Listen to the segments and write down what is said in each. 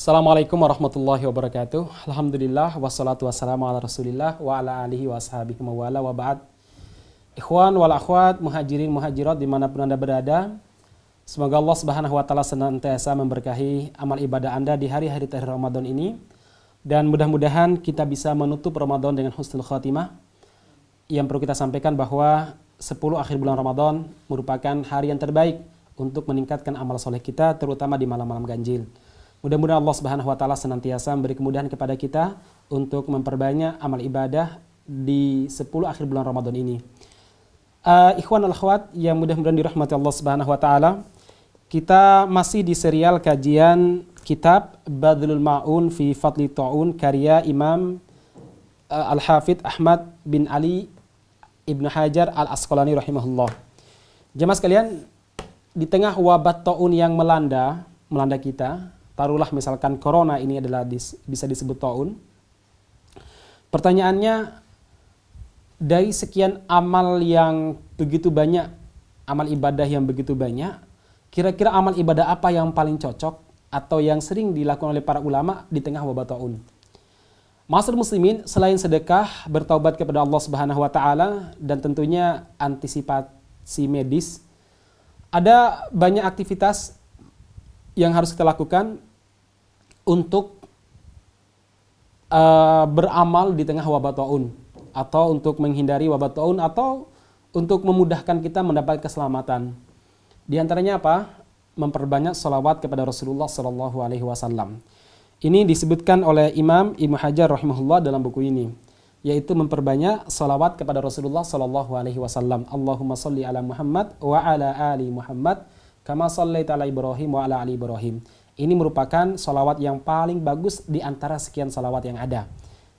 Assalamualaikum warahmatullahi wabarakatuh. Alhamdulillah wassalatu wassalamu ala Rasulillah wa ala alihi wa ashabihi mawala wa ba'd. Ikhwan wal akhwat, muhajirin muhajirat dimanapun Anda berada, semoga Allah Subhanahu wa taala senantiasa memberkahi amal ibadah Anda di hari-hari terakhir Ramadan ini, dan mudah-mudahan kita bisa menutup Ramadan dengan husnul khatimah. Yang perlu kita sampaikan bahwa 10 akhir bulan Ramadan merupakan hari yang terbaik untuk meningkatkan amal soleh kita, terutama di malam-malam ganjil. Mudah-mudahan Allah Subhanahu wa taala senantiasa memberi kemudahan kepada kita untuk memperbanyak amal ibadah di 10 akhir bulan Ramadan ini. Ikhwan wal akhwat yang mudah-mudahan dirahmati Allah Subhanahu wa taala, kita masih di serial kajian kitab Badlul Ma'un fi Fadli Ta'un karya Imam Al-Hafidh Ahmad bin Ali Ibnu Hajar Al-Asqalani rahimahullah. Jemaah sekalian, di tengah wabah ta'un yang melanda kita, taruhlah misalkan corona ini adalah bisa disebut ta'un. Pertanyaannya, dari sekian amal yang begitu banyak, amal ibadah yang begitu banyak, kira-kira amal ibadah apa yang paling cocok atau yang sering dilakukan oleh para ulama di tengah wabah ta'un? Ma'asyiral muslimin, selain sedekah, bertaubat kepada Allah Subhanahu wa taala, dan tentunya antisipasi medis, ada banyak aktivitas yang harus kita lakukan untuk beramal di tengah wabah taun, atau untuk menghindari wabah taun, atau untuk memudahkan kita mendapat keselamatan. Di antaranya apa? Memperbanyak sholawat kepada Rasulullah Sallallahu Alaihi Wasallam. Ini disebutkan oleh Imam Ibnu Hajar rahimahullah dalam buku ini, yaitu memperbanyak sholawat kepada Rasulullah Sallallahu Alaihi Wasallam. Allahumma sholli ala Muhammad wa ala ali Muhammad kama shallaita ala Ibrahim wa ala ali Ibrahim. Ini merupakan salawat yang paling bagus di antara sekian salawat yang ada.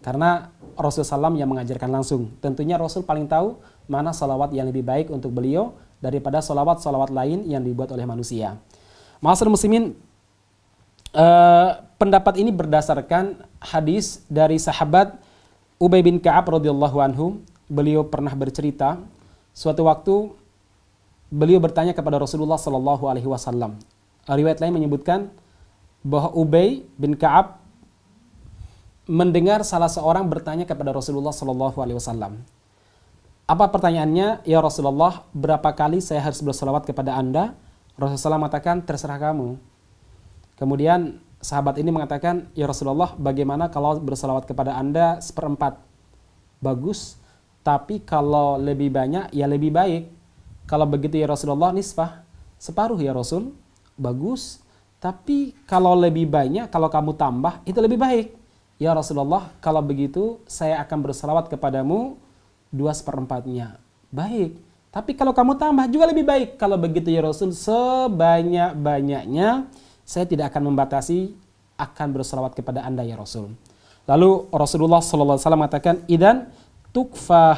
Karena Rasulullah SAW yang mengajarkan langsung. Tentunya Rasul paling tahu mana salawat yang lebih baik untuk beliau daripada salawat-salawat lain yang dibuat oleh manusia. Ma'asyiral muslimin, pendapat ini berdasarkan hadis dari sahabat Ubay bin Ka'ab radhiyallahu anhu. Beliau pernah bercerita, suatu waktu beliau bertanya kepada Rasulullah sallallahu alaihi wasallam. Riwayat lain menyebutkan bahwa Ubay bin Ka'ab mendengar salah seorang bertanya kepada Rasulullah sallallahu alaihi wasallam. Apa pertanyaannya? Ya Rasulullah, berapa kali saya harus berselawat kepada Anda? Rasulullah mengatakan, terserah kamu. Kemudian sahabat ini mengatakan, ya Rasulullah, bagaimana kalau berselawat kepada Anda 1/4? Bagus, tapi kalau lebih banyak ya lebih baik. Kalau begitu ya Rasulullah, nisfah, separuh ya Rasul. Bagus, tapi kalau lebih banyak, kalau kamu tambah, itu lebih baik. Ya Rasulullah, kalau begitu saya akan berselawat kepadamu 2/4-nya. Baik, tapi kalau kamu tambah juga lebih baik. Kalau begitu ya Rasul, sebanyak-banyaknya saya tidak akan membatasi, akan berselawat kepada Anda ya Rasul. Lalu Rasulullah SAW mengatakan, idan tukfa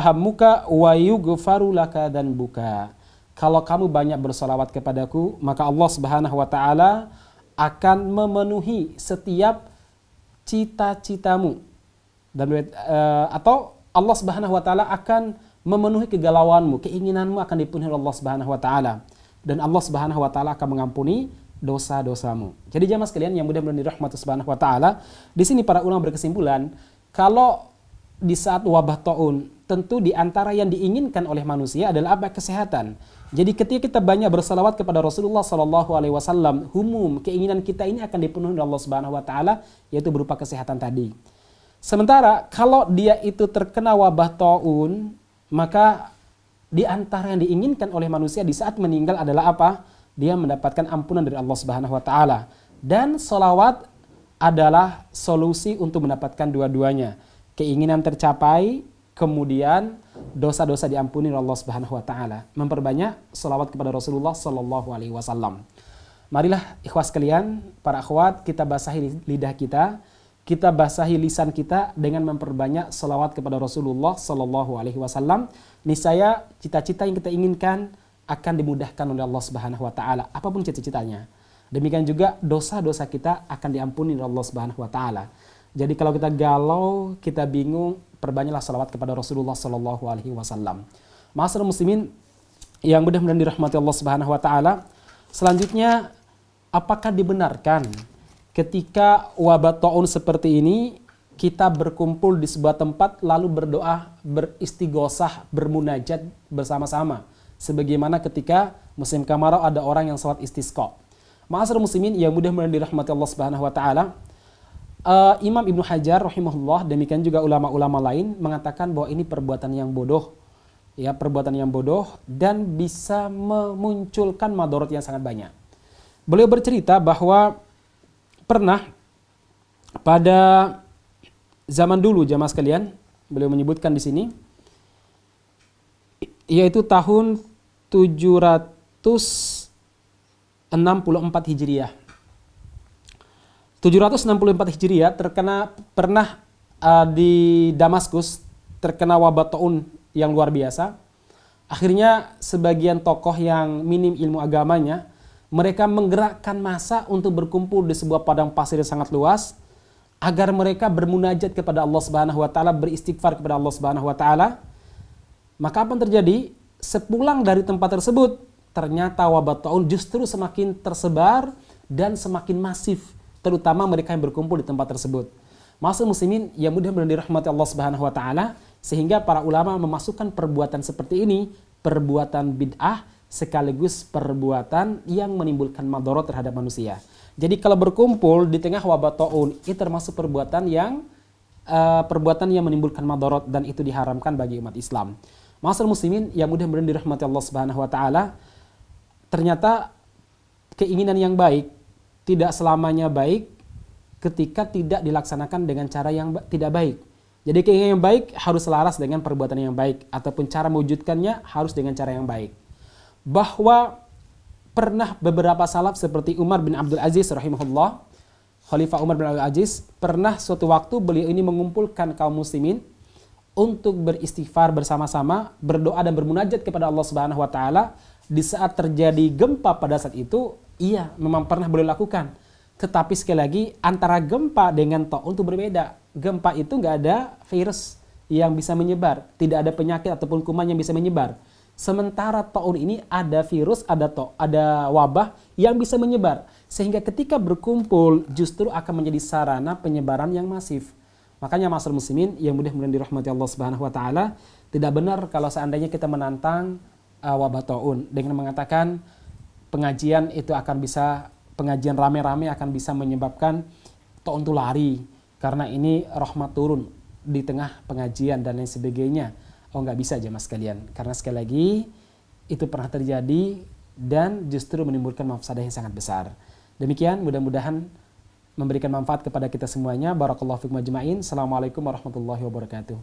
hammuka wa yughfaru laka dhanbuka. Kalau kamu banyak bersalawat kepadaku, maka Allah Subhanahu wa taala akan memenuhi setiap cita-citamu. Dan atau Allah Subhanahu wa taala akan memenuhi kegalauanmu, keinginanmu akan dipenuhi oleh Allah Subhanahu wa taala. Dan Allah Subhanahu wa taala akan mengampuni dosa-dosamu. Jadi jamaah sekalian yang mudah-mudahan dirahmati Subhanahu wa taala, di sini para ulama berkesimpulan, kalau di saat wabah taun, tentu di antara yang diinginkan oleh manusia adalah apa? Kesehatan. Jadi ketika kita banyak bersalawat kepada Rasulullah Sallallahu Alaihi Wasallam, keinginan kita ini akan dipenuhi oleh Allah Subhanahu Wa Taala, yaitu berupa kesehatan tadi. Sementara kalau dia itu terkena wabah taun, maka di antara yang diinginkan oleh manusia di saat meninggal adalah apa? Dia mendapatkan ampunan dari Allah Subhanahu Wa Taala. Dan salawat adalah solusi untuk mendapatkan dua-duanya. Keinginan tercapai, kemudian dosa-dosa diampuni oleh Allah Subhanahu wa taala. Memperbanyak selawat kepada Rasulullah sallallahu alaihi wasallam. Marilah ikhwas sekalian, para akhwat, kita basahi lidah kita basahi lisan kita dengan memperbanyak selawat kepada Rasulullah sallallahu alaihi wasallam. Niscaya cita-cita yang kita inginkan akan dimudahkan oleh Allah Subhanahu wa taala, apapun cita-citanya. Demikian juga dosa-dosa kita akan diampuni oleh Allah Subhanahu wa taala. Jadi kalau kita galau, kita bingung, perbanyaklah salawat kepada Rasulullah Sallallahu Alaihi Wasallam. Ma'asyiral muslimin yang mudah-mudahan dirahmati Allah Subhanahu Wa Taala. Selanjutnya apakah dibenarkan ketika wabah taun seperti ini kita berkumpul di sebuah tempat lalu berdoa, beristighosah, bermunajat bersama-sama sebagaimana ketika musim kemarau ada orang yang salat istisqa. Ma'asyiral muslimin yang mudah-mudahan dirahmati Allah Subhanahu wa taala, Imam Ibnu Hajar rahimahullah, demikian juga ulama-ulama lain mengatakan bahwa ini perbuatan yang bodoh, ya, perbuatan yang bodoh dan bisa memunculkan madorot yang sangat banyak. Beliau bercerita bahwa pernah pada zaman dulu, jamaah sekalian, beliau menyebutkan di sini, yaitu tahun 764 Hijriah. 764 Hijriah pernah di Damaskus terkena wabah taun yang luar biasa. Akhirnya sebagian tokoh yang minim ilmu agamanya, mereka menggerakkan massa untuk berkumpul di sebuah padang pasir yang sangat luas agar mereka bermunajat kepada Allah Subhanahu wa taala, beristighfar kepada Allah Subhanahu wa taala. Maka apa yang terjadi? Sepulang dari tempat tersebut, ternyata wabah taun justru semakin tersebar dan semakin masif, terutama mereka yang berkumpul di tempat tersebut. Ma'asyiral muslimin yang mudah-mudahan dirahmati Allah Subhanahu wa taala, sehingga para ulama memasukkan perbuatan seperti ini perbuatan bid'ah sekaligus perbuatan yang menimbulkan madharat terhadap manusia. Jadi kalau berkumpul di tengah wabah taun itu termasuk perbuatan yang menimbulkan madharat dan itu diharamkan bagi umat Islam. Ma'asyiral muslimin yang mudah-mudahan dirahmati Allah Subhanahu wa taala, ternyata keinginan yang baik tidak selamanya baik ketika tidak dilaksanakan dengan cara yang tidak baik. Jadi keinginan yang baik harus selaras dengan perbuatan yang baik, ataupun cara mewujudkannya harus dengan cara yang baik. Bahwa pernah beberapa salaf seperti Umar bin Abdul Aziz rahimahullah, Khalifah Umar bin Abdul Aziz, pernah suatu waktu beliau ini mengumpulkan kaum muslimin untuk beristighfar bersama-sama, berdoa dan bermunajat kepada Allah Subhanahu wa taala. Di saat terjadi gempa pada saat itu, iya, memang pernah beliau lakukan. Tetapi sekali lagi, antara gempa dengan taun itu berbeda. Gempa itu nggak ada virus yang bisa menyebar, tidak ada penyakit ataupun kuman yang bisa menyebar. Sementara taun ini ada virus, ada wabah yang bisa menyebar. Sehingga ketika berkumpul justru akan menjadi sarana penyebaran yang masif. Makanya ma'asyiral muslimin yang mudah-mudahan dirahmati Allah Subhanahu wa taala, tidak benar kalau seandainya kita menantang wabah taun dengan mengatakan pengajian rame-rame akan bisa menyebabkan taun itu lari karena ini rahmat turun di tengah pengajian dan lain sebagainya. Oh, nggak bisa jemaah sekalian, karena sekali lagi itu pernah terjadi dan justru menimbulkan mafsadah yang sangat besar. Demikian, mudah-mudahan memberikan manfaat kepada kita semuanya. Barakallahu fikum ajma'in. Assalamualaikum warahmatullahi wabarakatuh.